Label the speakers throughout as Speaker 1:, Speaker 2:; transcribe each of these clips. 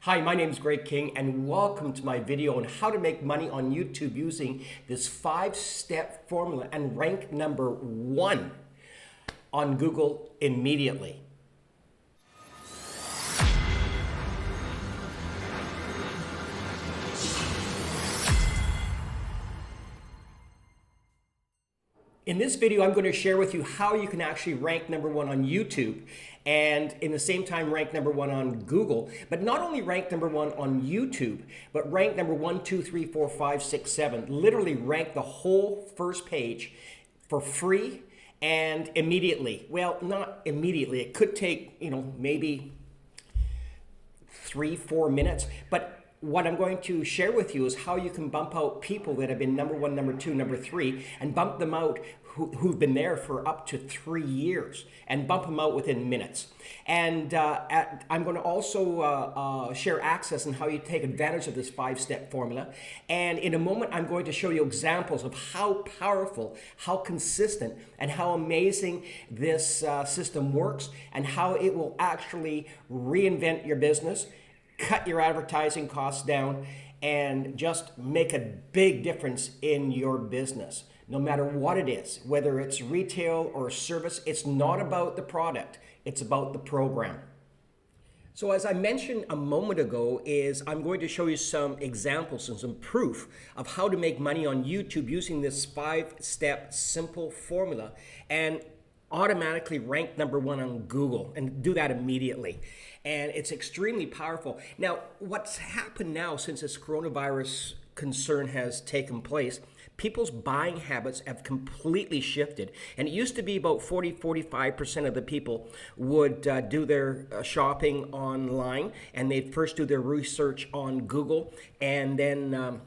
Speaker 1: Hi, my name is Greg King and welcome to my video on how to make money on YouTube using this 5-step formula and rank number 1 on Google immediately. In this video, I'm going to share with you how you can actually rank number 1 on YouTube and in the same time rank number 1 on Google, but not only rank number 1 on YouTube, but rank number 1, 2, 3, 4, 5, 6, 7, literally rank the whole first page for free and immediately. Well, not immediately. It could take, maybe 3-4 minutes, but what I'm going to share with you is how you can bump out people that have been number 1, number 2, number 3, and bump them out who've been there for up to 3 years, and bump them out within minutes. And I'm going to also share access on how you take advantage of this 5-step formula. And in a moment, I'm going to show you examples of how powerful, how consistent, and how amazing this system works, and how it will actually reinvent your business, cut your advertising costs down, and just make a big difference in your business. No matter what it is, whether it's retail or service, it's not about the product, it's about the program. So as I mentioned a moment ago, I'm going to show you some examples and some proof of how to make money on YouTube using this 5-step simple formula and automatically rank number 1 on Google, and do that immediately. And it's extremely powerful. Now, what's happened now since this coronavirus concern has taken place, people's buying habits have completely shifted. And it used to be about 45% of the people would do their shopping online, and they'd first do their research on Google, and then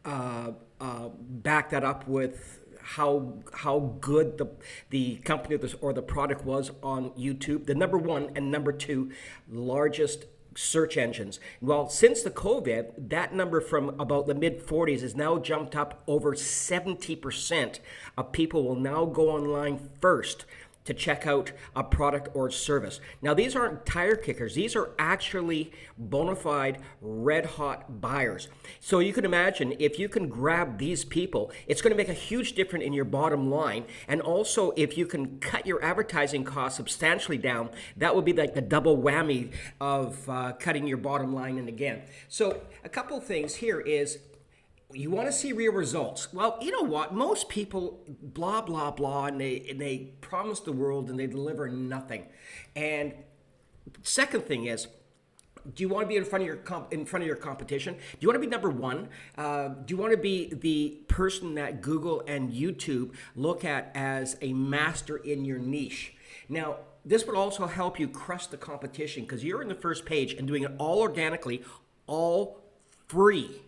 Speaker 1: back that up with how good the company or the product was on YouTube, the number 1 and number 2 largest search engines. Well, since the COVID, that number from about the mid-40s has now jumped up over 70% of people will now go online first to check out a product or service. Now, these aren't tire kickers. These are actually bona fide, red-hot buyers. So you can imagine if you can grab these people, it's going to make a huge difference in your bottom line. And also, if you can cut your advertising costs substantially down, that would be like the double whammy of cutting your bottom line in again. So a couple of things here is, you want to see real results. Well, you know what? Most people blah, blah, blah, and they promise the world and they deliver nothing. And second thing is, do you want to be in front of your competition? Do you want to be number 1? Do you want to be the person that Google and YouTube look at as a master in your niche? Now, this would also help you crush the competition because you're in the first page and doing it all organically, all free.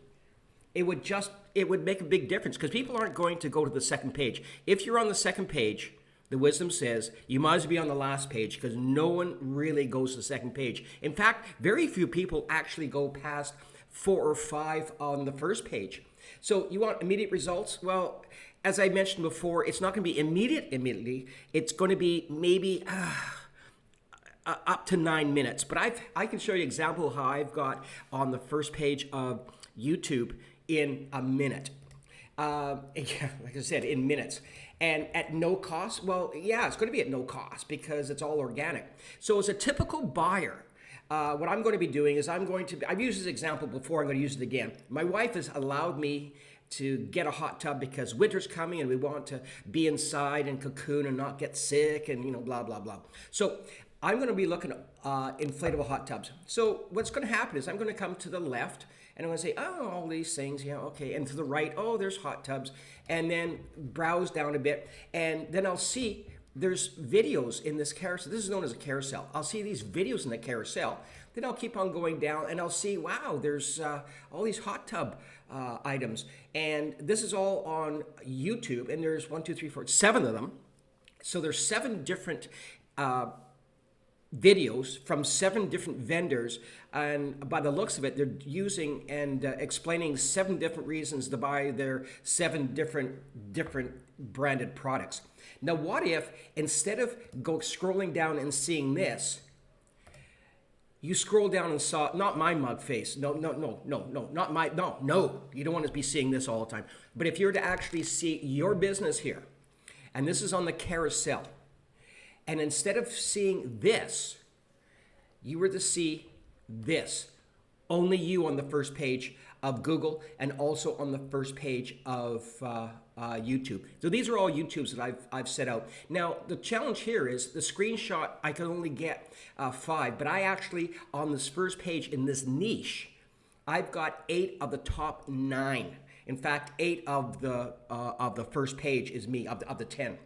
Speaker 1: It would make a big difference because people aren't going to go to the second page. If you're on the second page, the wisdom says you might as well be on the last page because no one really goes to the second page. In fact, very few people actually go past 4 or 5 on the first page. So you want immediate results? Well, as I mentioned before, it's not going to be immediately. It's going to be maybe up to 9 minutes. But I can show you an example of how I've got on the first page of YouTube in a minute. Like I said, in minutes. And at no cost? Well, yeah, it's going to be at no cost because it's all organic. So as a typical buyer, what I'm going to be doing is I've used this example before, I'm going to use it again. My wife has allowed me to get a hot tub because winter's coming and we want to be inside and cocoon and not get sick and, blah, blah, blah. So I'm going to be looking at inflatable hot tubs. So what's going to happen is I'm going to come to the left and I'm going to say, oh, all these things, yeah, okay. And to the right, oh, there's hot tubs. And then browse down a bit. And then I'll see there's videos in this carousel. This is known as a carousel. I'll see these videos in the carousel. Then I'll keep on going down and I'll see, wow, there's all these hot tub items. And this is all on YouTube. And there's 1, 2, 3, 4, 7 of them. So there's 7 different videos from 7 different vendors, and by the looks of it, they're using and explaining 7 different reasons to buy their 7 different branded products. Now, what if instead of scrolling down and seeing this, you scroll down and saw not my mug face. No, no, no, no, no, not my, no, no. You don't want to be seeing this all the time. But if you're to actually see your business here, and this is on the carousel, and instead of seeing this, you were to see this. Only you on the first page of Google and also on the first page of YouTube. So these are all YouTubes that I've set out. Now, the challenge here is the screenshot, I can only get 5, but I actually, on this first page in this niche, I've got 8 of the top 9. In fact, 8 of the first page is me, of the 10.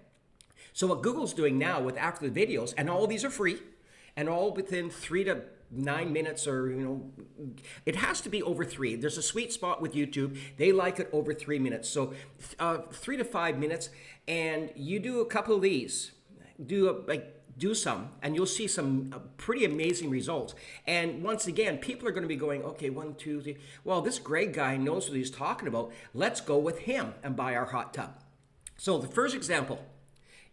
Speaker 1: So what Google's doing now with after the videos, and all of these are free, and all within 3 to 9 minutes, or it has to be over 3. There's a sweet spot with YouTube. They like it over 3 minutes. So 3 to 5 minutes, and you do a couple of these, do some, and you'll see some pretty amazing results. And once again, people are going to be going, okay, 1, 2, 3. Well, this Greg guy knows what he's talking about. Let's go with him and buy our hot tub. So the first example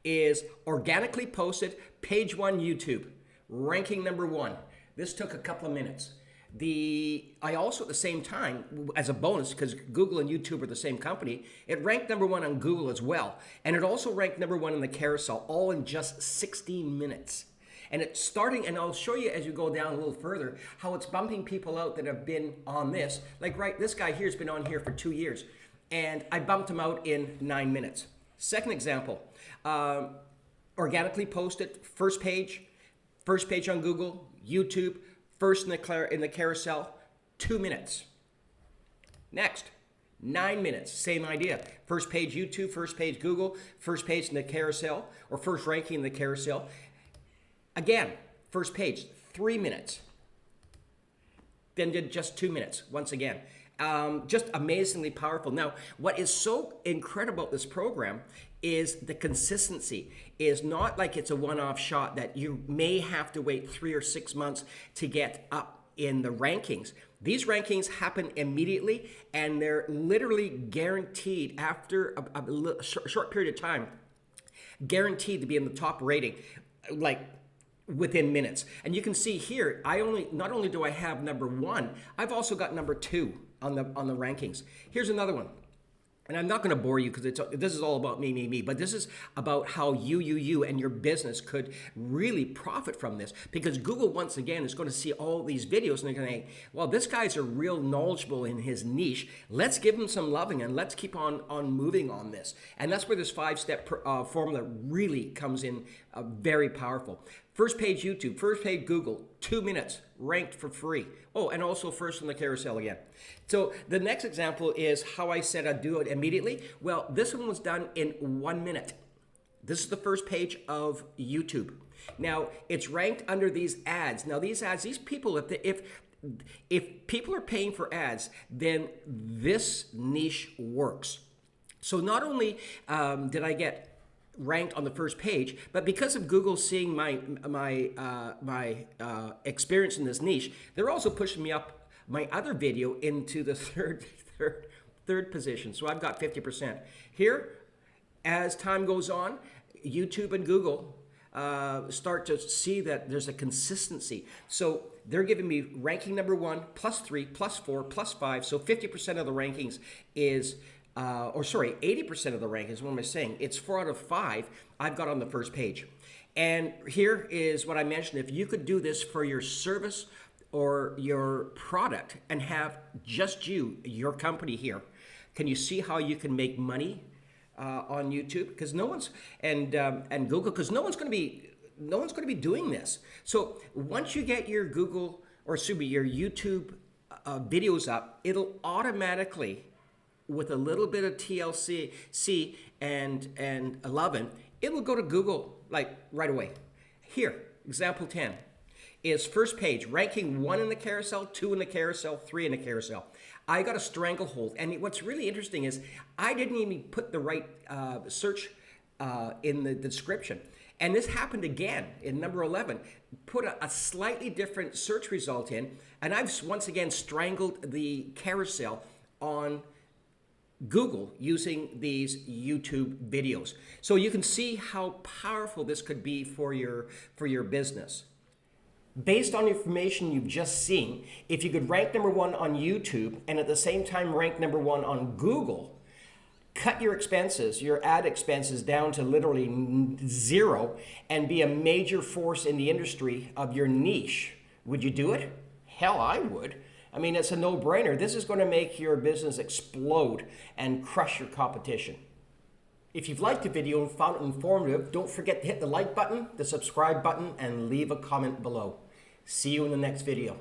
Speaker 1: is organically posted, page 1 YouTube, ranking number 1. This took a couple of minutes. I also at the same time, as a bonus, because Google and YouTube are the same company, it ranked number 1 on Google as well. And it also ranked number 1 in the carousel, all in just 16 minutes. And it's starting, and I'll show you as you go down a little further, how it's bumping people out that have been on this. Like, right, this guy here has been on here for 2 years. And I bumped him out in 9 minutes. Second example, organically posted, first page on Google, YouTube, first in the carousel, 2 minutes. Next, 9 minutes, same idea. First page YouTube, first page Google, first page in the carousel, or first ranking in the carousel. Again, first page, 3 minutes. Then did just 2 minutes, once again. Just amazingly powerful. Now, what is so incredible about this program is the consistency. Is not like it's a one-off shot that you may have to wait 3 or 6 months to get up in the rankings. These rankings happen immediately, and they're literally guaranteed after a short period of time, guaranteed to be in the top rating, like within minutes. And you can see here, not only do I have number 1, I've also got number 2 on the rankings. Here's another one. And I'm not going to bore you because this is all about me, but this is about how you and your business could really profit from this, because Google, once again, is going to see all these videos and they're going to say, well, this guy's are real knowledgeable in his niche. Let's give him some loving and let's keep on moving on this. And that's where this 5-step formula really comes in very powerful. First page YouTube, first page Google, 2 minutes, ranked for free. Oh, and also first in the carousel again. So the next example is how I said I'd do it immediately. Well, this one was done in 1 minute. This is the first page of YouTube. Now, it's ranked under these ads. Now, these ads, these people, if people are paying for ads, then this niche works. So not only did I get ranked on the first page, but because of Google seeing my experience in this niche, they're also pushing me up my other video into the third position. So I've got 50%. Here, as time goes on, YouTube and Google start to see that there's a consistency. So they're giving me ranking number 1, +3, +4, +5. So 50% of the rankings is 80% of the rankings, what am I saying? It's 4 out of 5 I've got on the first page. And here is what I mentioned. If you could do this for your service or your product and have just your company here, can you see how you can make money on YouTube? Because no one's, and Google, because no one's going to be doing this. So once you get your Google, or your YouTube videos up, it'll automatically, with a little bit of TLC and 11, it will go to Google like right away. Here, example 10 is first page, ranking 1 in the carousel, 2 in the carousel, 3 in the carousel. I got a stranglehold, and what's really interesting is I didn't even put the right search in the description. And this happened again in number 11. Put a slightly different search result in, and I've once again strangled the carousel on Google using these YouTube videos. So you can see how powerful this could be for your business. Based on the information you've just seen, if you could rank number one on YouTube and at the same time rank number one on Google, cut your expenses, your ad expenses down to literally zero and be a major force in the industry of your niche, would you do it? Hell, I would. I mean, it's a no-brainer. This is going to make your business explode and crush your competition. If you've liked the video and found it informative, don't forget to hit the like button, the subscribe button, and leave a comment below. See you in the next video.